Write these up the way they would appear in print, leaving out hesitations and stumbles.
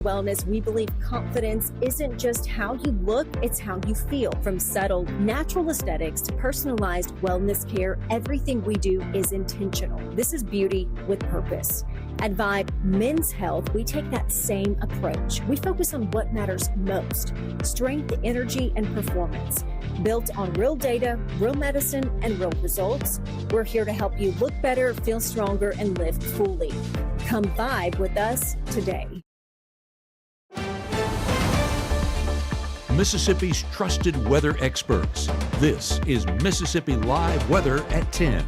Wellness, we believe confidence isn't just how you look, it's how you feel. From subtle, natural aesthetics to personalized wellness care, everything we do is intentional. This is beauty with purpose. At Vibe Men's Health, we take that same approach. We focus on what matters most: strength, energy, and performance. Built on real data, real medicine, and real results, we're here to help you look better, feel stronger, and live fully. Come vibe with us today. Mississippi's trusted weather experts. This is Mississippi Live Weather at 10.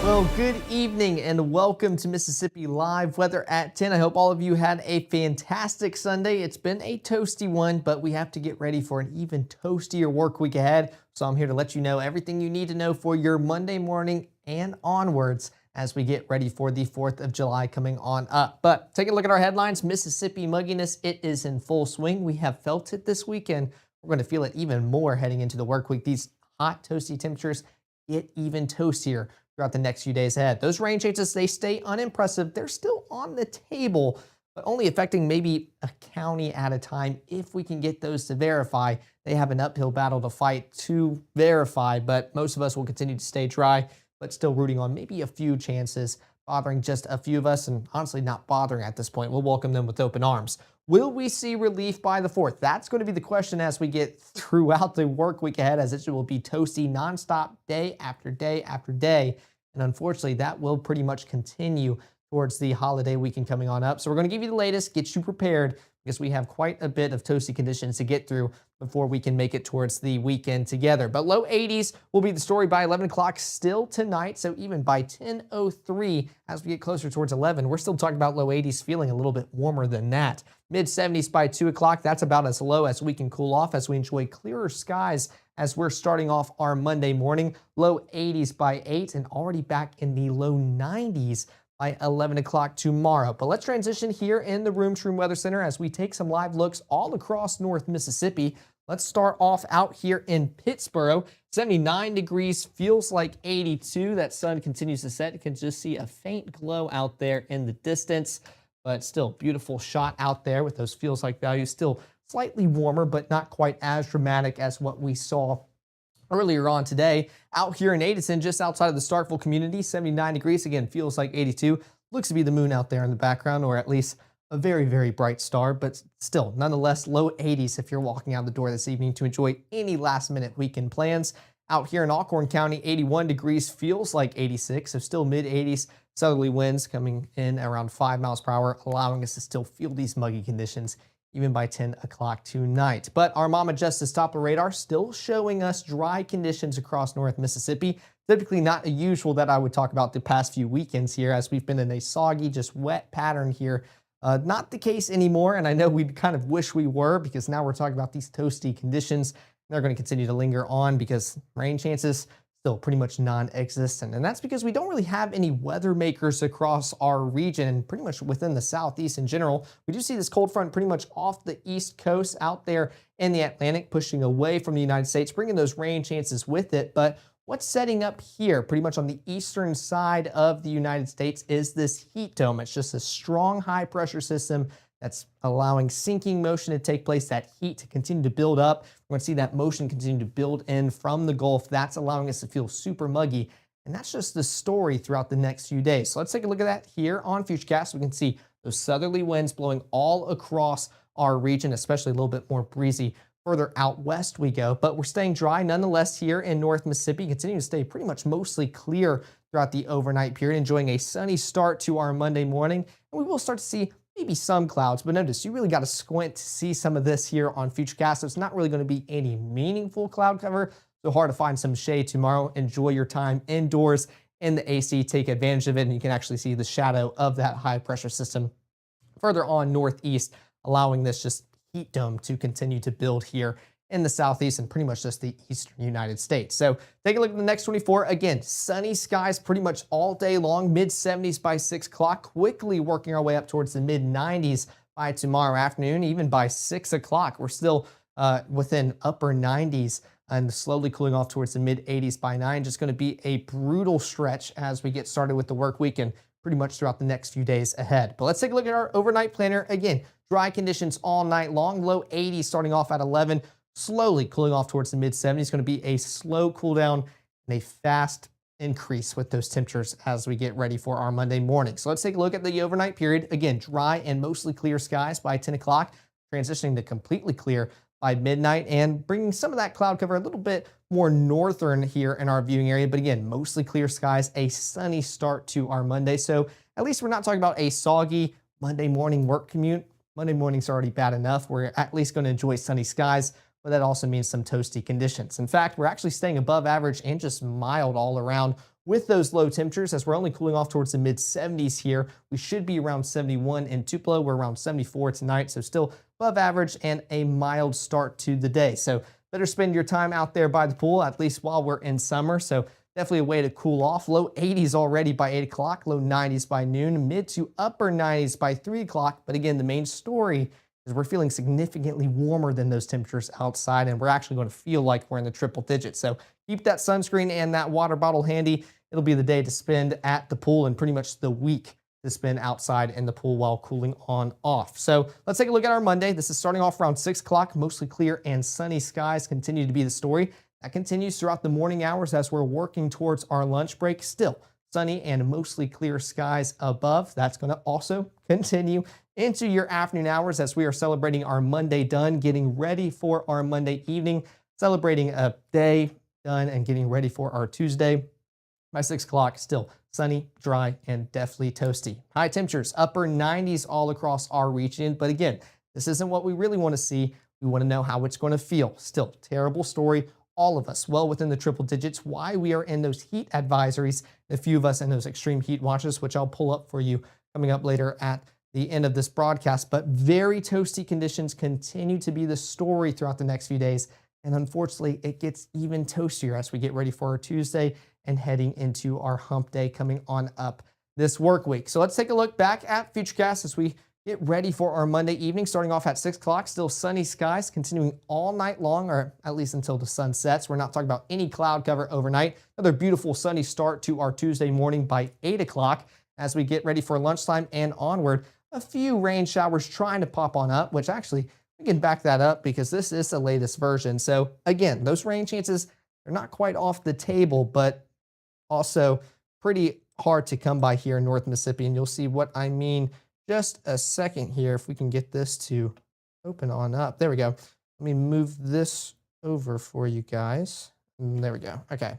Well, good evening and welcome to Mississippi Live Weather at 10. I hope all of you had a fantastic Sunday. It's been a toasty one, but we have to get ready for an even toastier work week ahead. So I'm here to let you know everything you need to know for your Monday morning and onwards as we get ready for the 4th of July coming on up. But take a look at our headlines. Mississippi mugginess, it is in full swing. We have felt it this weekend. We're going to feel it even more heading into the work week. These hot, toasty temperatures get even toastier throughout the next few days ahead. Those rain chances, they stay unimpressive. They're still on the table, but only affecting maybe a county at a time. If we can get those to verify, they have an uphill battle to fight to verify, but most of us will continue to stay dry, but still rooting on maybe a few chances, bothering just a few of us, and honestly not bothering at this point. We'll welcome them with open arms. Will we see relief by the 4th? That's going to be the question as we get throughout the work week ahead, as it will be toasty nonstop day after day after day. And unfortunately, that will pretty much continue towards the holiday weekend coming on up. So we're going to give you the latest, get you prepared, because we have quite a bit of toasty conditions to get through before we can make it towards the weekend together. But low 80s will be the story by 11 o'clock still tonight. So even by 10:03, as we get closer towards 11, we're still talking about low 80s, feeling a little bit warmer than that. Mid 70s by 2 o'clock, that's about as low as we can cool off as we enjoy clearer skies as we're starting off our Monday morning. Low 80s by 8 and already back in the low 90s by 11 o'clock tomorrow. But let's transition here in the Room Shroom Weather Center as we take some live looks all across North Mississippi. Let's start off out here in Pittsboro. 79 degrees, feels like 82. That sun continues to set. You can just see a faint glow out there in the distance, but still beautiful shot out there with those feels like values. Still slightly warmer, but not quite as dramatic as what we saw earlier on today. Out here in Edison, just outside of the Starkville community, 79 degrees, again, feels like 82. Looks to be the moon out there in the background, or at least a very, very bright star, but still, nonetheless, low 80s if you're walking out the door this evening to enjoy any last-minute weekend plans. Out here in Alcorn County, 81 degrees, feels like 86, so still mid-80s. Southerly winds coming in around 5 miles per hour, allowing us to still feel these muggy conditions even by 10 o'clock tonight. But our Mama Justice Doppler radar still showing us dry conditions across North Mississippi. Typically not usual that I would talk about the past few weekends here, as we've been in a soggy, just wet pattern here. Not the case anymore, and I know we kind of wish we were, because now we're talking about these toasty conditions. They're going to continue to linger on because rain chances still pretty much non-existent. And that's because we don't really have any weather makers across our region and pretty much within the southeast in general. We do see this cold front pretty much off the east coast out there in the Atlantic, pushing away from the United States, bringing those rain chances with it. But what's setting up here pretty much on the eastern side of the United States is this heat dome. It's just a strong high pressure system that's allowing sinking motion to take place, that heat to continue to build up. We're going to see that motion continue to build in from the Gulf. That's allowing us to feel super muggy. And that's just the story throughout the next few days. So let's take a look at that here on Futurecast. We can see those southerly winds blowing all across our region, especially a little bit more breezy further out west we go. But we're staying dry nonetheless here in North Mississippi, continuing to stay pretty much mostly clear throughout the overnight period, enjoying a sunny start to our Monday morning. And we will start to see maybe some clouds, but notice you really got to squint to see some of this here on Futurecast. So it's not really going to be any meaningful cloud cover, so hard to find some shade tomorrow. Enjoy your time indoors in the AC, take advantage of it, and you can actually see the shadow of that high pressure system further on northeast, allowing this just heat dome to continue to build here in the southeast and pretty much just the eastern United States. So take a look at the next 24. Again, sunny skies pretty much all day long, mid 70s by 6 o'clock, quickly working our way up towards the mid 90s by tomorrow afternoon. Even by 6 o'clock, we're still within upper 90s and slowly cooling off towards the mid 80s by 9. Just going to be a brutal stretch as we get started with the work week. And pretty much throughout the next few days ahead. But let's take a look at our overnight planner. Again, dry conditions all night long, low 80s starting off at 11, slowly cooling off towards the mid 70s. Going to be a slow cool down and a fast increase with those temperatures as we get ready for our Monday morning. So let's take a look at the overnight period. Again, dry and mostly clear skies by 10 o'clock, transitioning to completely clear by midnight and bringing some of that cloud cover a little bit more northern here in our viewing area. But again, mostly clear skies, a sunny start to our Monday. So at least we're not talking about a soggy Monday morning work commute. Monday morning's already bad enough. We're at least going to enjoy sunny skies, but that also means some toasty conditions. In fact, we're actually staying above average and just mild all around with those low temperatures as we're only cooling off towards the mid 70s here. We should be around 71 in Tupelo. We're around 74 tonight, so still above average and a mild start to the day. So better spend your time out there by the pool, at least while we're in summer. So definitely a way to cool off. Low 80s already by 8 o'clock, low 90s by noon, mid to upper 90s by 3 o'clock. But again, the main story is we're feeling significantly warmer than those temperatures outside, and we're actually going to feel like we're in the triple digits. So keep that sunscreen and that water bottle handy. It'll be the day to spend at the pool and pretty much the week to spend outside in the pool while cooling on off. So let's take a look at our Monday. This is starting off around 6 o'clock, mostly clear and sunny skies continue to be the story. That continues throughout the morning hours as we're working towards our lunch break. Still sunny and mostly clear skies above. That's going to also continue into your afternoon hours as we are celebrating our Monday done, getting ready for our Monday evening, celebrating a day done and getting ready for our Tuesday. By 6 o'clock, still sunny, dry, and definitely toasty. High temperatures, upper 90s all across our region. But again, this isn't what we really want to see. We want to know how it's going to feel. Still, terrible story. All of us well within the triple digits. Why we are in those heat advisories, a few of us in those extreme heat watches, which I'll pull up for you coming up later at the end of this broadcast. But very toasty conditions continue to be the story throughout the next few days. And unfortunately, it gets even toastier as we get ready for our Tuesday and heading into our hump day coming on up this work week. So let's take a look back at Futurecast as we get ready for our Monday evening, starting off at 6 o'clock. Still sunny skies, continuing all night long, or at least until the sun sets. We're not talking about any cloud cover overnight. Another beautiful sunny start to our Tuesday morning by 8 o'clock as we get ready for lunchtime and onward. A few rain showers trying to pop on up, which actually we can back that up because this is the latest version. So again, those rain chances, they're not quite off the table, but also pretty hard to come by here in North Mississippi. And you'll see what I mean just a second here. If we can get this to open on up. There we go. Let me move this over for you guys. And there we go. Okay.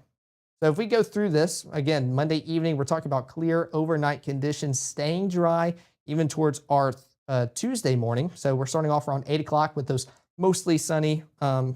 So if we go through this, again, Monday evening, we're talking about clear overnight conditions, staying dry even towards our Tuesday morning. So we're starting off around 8 o'clock with those mostly sunny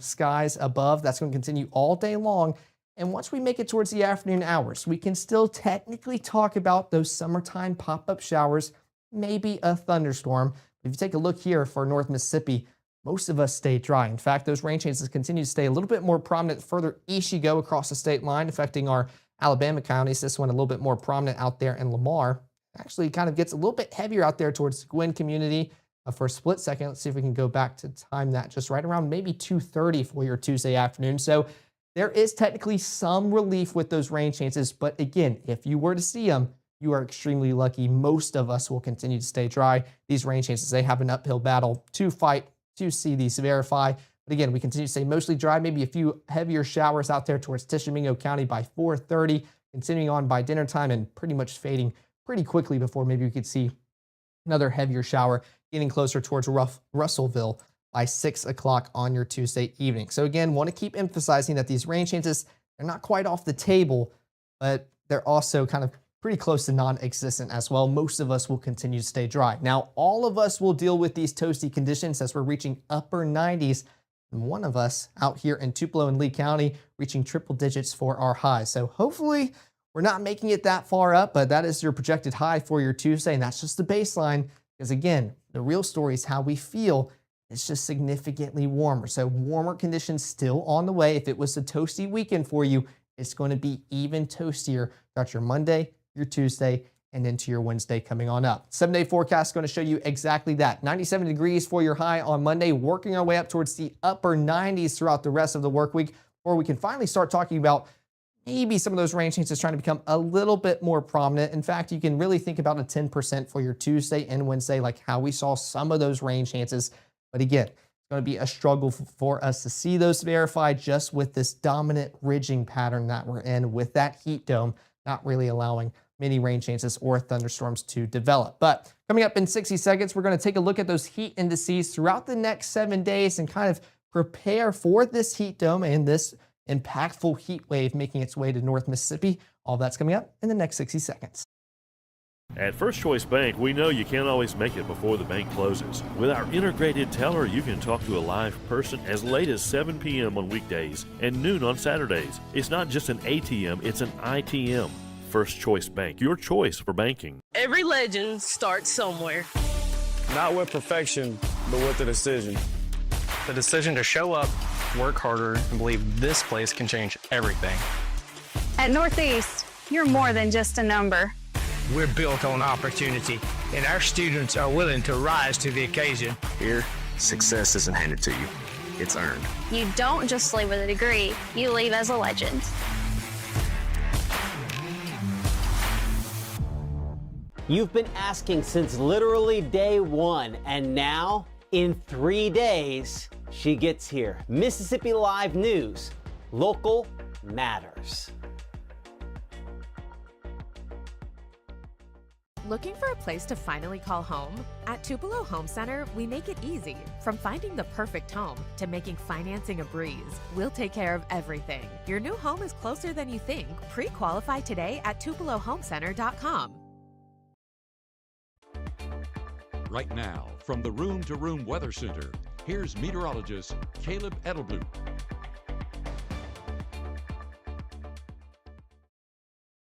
skies above. That's going to continue all day long. And once we make it towards the afternoon hours, we can still technically talk about those summertime pop-up showers, maybe a thunderstorm. If you take a look here for North Mississippi, most of us stay dry. In fact, those rain chances continue to stay a little bit more prominent further east you go across the state line, affecting our Alabama counties. This one a little bit more prominent out there in Lamar. Actually kind of gets a little bit heavier out there towards the Gwinn community for a split second. Let's see if we can go back to time that just right around maybe 2:30 for your Tuesday afternoon. So there is technically some relief with those rain chances, but again, if you were to see them, you are extremely lucky. Most of us will continue to stay dry. These rain chances, they have an uphill battle to fight to see these verify. But again, we continue to stay mostly dry, maybe a few heavier showers out there towards Tishomingo County by 4:30, continuing on by dinner time and pretty much fading pretty quickly before maybe we could see another heavier shower getting closer towards Russellville by 6 o'clock on your Tuesday evening. So again, want to keep emphasizing that these rain chances, they're not quite off the table, but they're also kind of pretty close to non-existent as well. Most of us will continue to stay dry. Now, all of us will deal with these toasty conditions as we're reaching upper 90s, and one of us out here in Tupelo and Lee County reaching triple digits for our high. So hopefully we're not making it that far up, but that is your projected high for your Tuesday, and that's just the baseline, because again, the real story is how we feel. It's just significantly warmer. So warmer conditions still on the way. If it was a toasty weekend for you, it's going to be even toastier throughout your Monday, your Tuesday, and into your Wednesday coming on up. 7-day forecast is going to show you exactly that. 97 degrees for your high on Monday, working our way up towards the upper 90s throughout the rest of the work week, or we can finally start talking about maybe some of those rain chances trying to become a little bit more prominent. In fact, you can really think about a 10% for your Tuesday and Wednesday, like how we saw some of those rain chances. But again, it's going to be a struggle for us to see those verified just with this dominant ridging pattern that we're in with that heat dome, not really allowing many rain chances or thunderstorms to develop. But coming up in 60 seconds, we're going to take a look at those heat indices throughout the next 7 days and kind of prepare for this heat dome and this impactful heat wave making its way to North Mississippi. All that's coming up in the next 60 seconds. At First Choice Bank, we know you can't always make it before the bank closes. With our integrated teller, you can talk to a live person as late as 7 p.m. on weekdays and noon on Saturdays. It's not just an ATM, it's an ITM. First Choice Bank, your choice for banking. Every legend starts somewhere. Not with perfection, but with the decision. The decision to show up, work harder, and believe this place can change everything. At Northeast, you're more than just a number. We're built on opportunity, and our students are willing to rise to the occasion. Here, success isn't handed to you, it's earned. You don't just leave with a degree, you leave as a legend. You've been asking since literally day one, and now, in 3 days, she gets here. Mississippi Live News, local matters. Looking for a place to finally call home? At Tupelo Home Center, we make it easy. From finding the perfect home to making financing a breeze, we'll take care of everything. Your new home is closer than you think. Pre-qualify today at TupeloHomeCenter.com. Right now, from the Room to Room Weather Center, here's meteorologist Caleb Edelblut.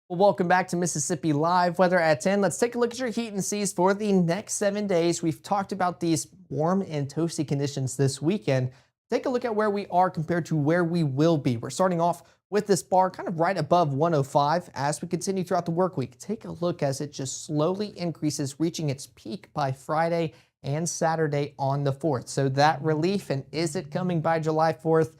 Well, welcome back to Mississippi Live Weather at 10. Let's take a look at your heat indices for the next 7 days. We've talked about these warm and toasty conditions this weekend. Take a look at where we are compared to where we will be. We're starting off with this bar kind of right above 105 as we continue throughout the work week. Take a look as it just slowly increases, reaching its peak by Friday and Saturday on the 4th. So that relief, and is it coming by July 4th?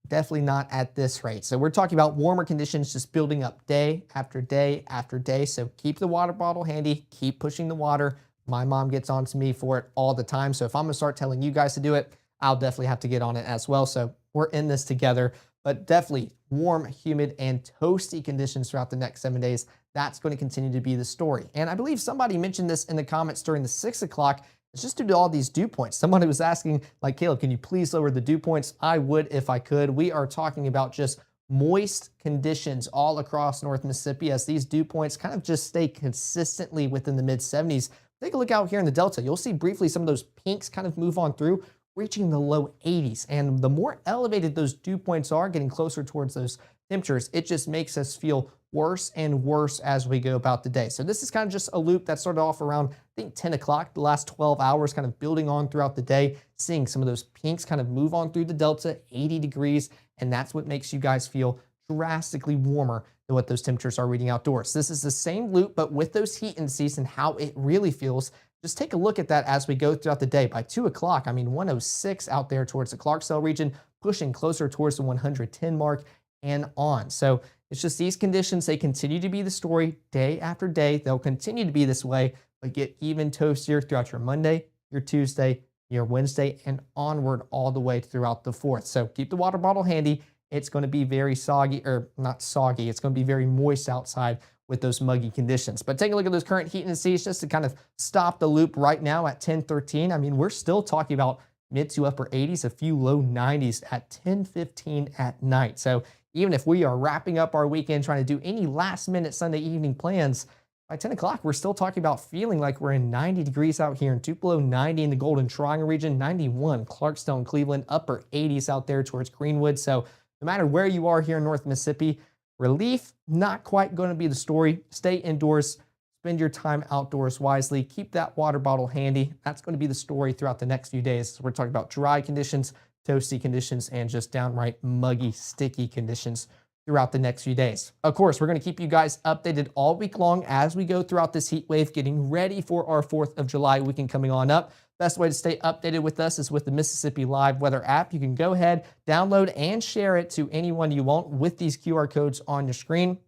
Definitely not at this rate. So we're talking about warmer conditions just building up day after day after day. So keep the water bottle handy, keep pushing the water. My mom gets on to me for it all the time. So if I'm gonna start telling you guys to do it, I'll definitely have to get on it as well. So we're in this together, but definitely warm, humid, and toasty conditions throughout the next 7 days. That's going to continue to be the story. And I believe somebody mentioned this in the comments during the 6 o'clock. It's just due to all these dew points. Somebody was asking, like, Caleb, can you please lower the dew points? I would if I could. We are talking about just moist conditions all across North Mississippi as these dew points kind of just stay consistently within the mid 70s. Take a look out here in the Delta. You'll see briefly some of those pinks kind of move on through, reaching the low 80s. And the more elevated those dew points are, getting closer towards those temperatures, it just makes us feel worse and worse as we go about the day. So this is kind of just a loop that started off around, I think, 10 o'clock, the last 12 hours, kind of building on throughout the day, seeing some of those pinks kind of move on through the Delta, 80 degrees, and that's what makes you guys feel drastically warmer than what those temperatures are reading outdoors. This is the same loop, but with those heat indices and how it really feels. Just take a look at that as we go throughout the day. By 2 o'clock, I mean 106 out there towards the Clarksdale region, pushing closer towards the 110 mark and on. So it's just these conditions, they continue to be the story day after day. They'll continue to be this way, but get even toastier throughout your Monday, your Tuesday, your Wednesday, and onward all the way throughout the 4th. So keep the water bottle handy. It's going to be very soggy, or not soggy, it's going to be very moist outside with those muggy conditions. But take a look at those current heat indices just to kind of stop the loop right now at 10:13. I mean, we're still talking about mid to upper 80s, a few low 90s at 10:15 at night. So even if we are wrapping up our weekend trying to do any last minute Sunday evening plans, by 10 o'clock, we're still talking about feeling like we're in 90 degrees out here in Tupelo, 90 in the Golden Triangle region, 91 Clarksdale and Cleveland, upper 80s out there towards Greenwood. So no matter where you are here in North Mississippi, relief, not quite going to be the story. Stay indoors, spend your time outdoors wisely, keep that water bottle handy. That's going to be the story throughout the next few days. So we're talking about dry conditions, toasty conditions, and just downright muggy, sticky conditions throughout the next few days. Of course, we're going to keep you guys updated all week long as we go throughout this heat wave, getting ready for our 4th of July weekend coming on up. Best way to stay updated with us is with the Mississippi Live Weather app. You can go ahead, download, and share it to anyone you want with these QR codes on your screen.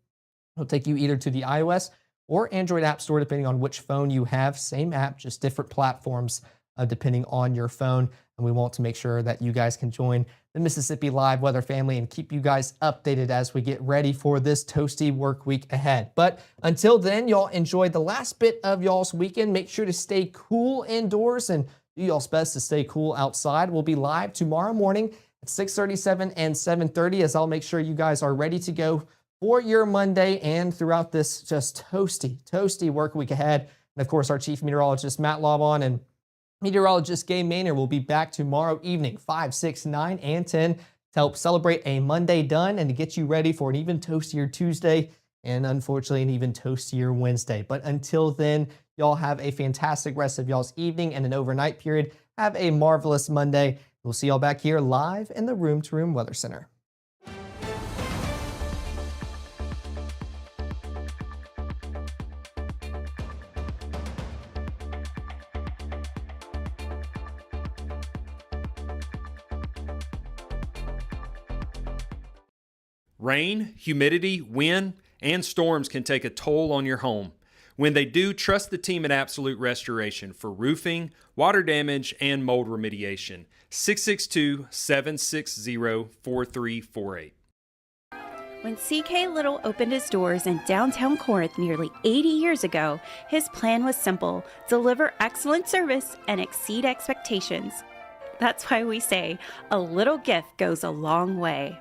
It'll take you either to the iOS or Android App Store, depending on which phone you have. Same app, just different platforms depending on your phone. And we want to make sure that you guys can join the Mississippi Live Weather family and keep you guys updated as we get ready for this toasty work week ahead. But until then, y'all enjoy the last bit of y'all's weekend. Make sure to stay cool indoors and do y'all's best to stay cool outside. We'll be live tomorrow morning at 6:37 and 7:30 as I'll make sure you guys are ready to go for your Monday and throughout this just toasty work week ahead. And of course, our chief meteorologist, Matt Laubon, and meteorologist Gabe Maynard will be back tomorrow evening, 5, 6, 9, and 10 to help celebrate a Monday done and to get you ready for an even toastier Tuesday and unfortunately an even toastier Wednesday. But until then, y'all have a fantastic rest of y'all's evening and an overnight period. Have a marvelous Monday. We'll see y'all back here live in the Room to Room Weather Center. Rain, humidity, wind, and storms can take a toll on your home. When they do, trust the team at Absolute Restoration for roofing, water damage, and mold remediation. 662-760-4348. When C.K. Little opened his doors in downtown Corinth nearly 80 years ago, his plan was simple: deliver excellent service and exceed expectations. That's why we say a little gift goes a long way.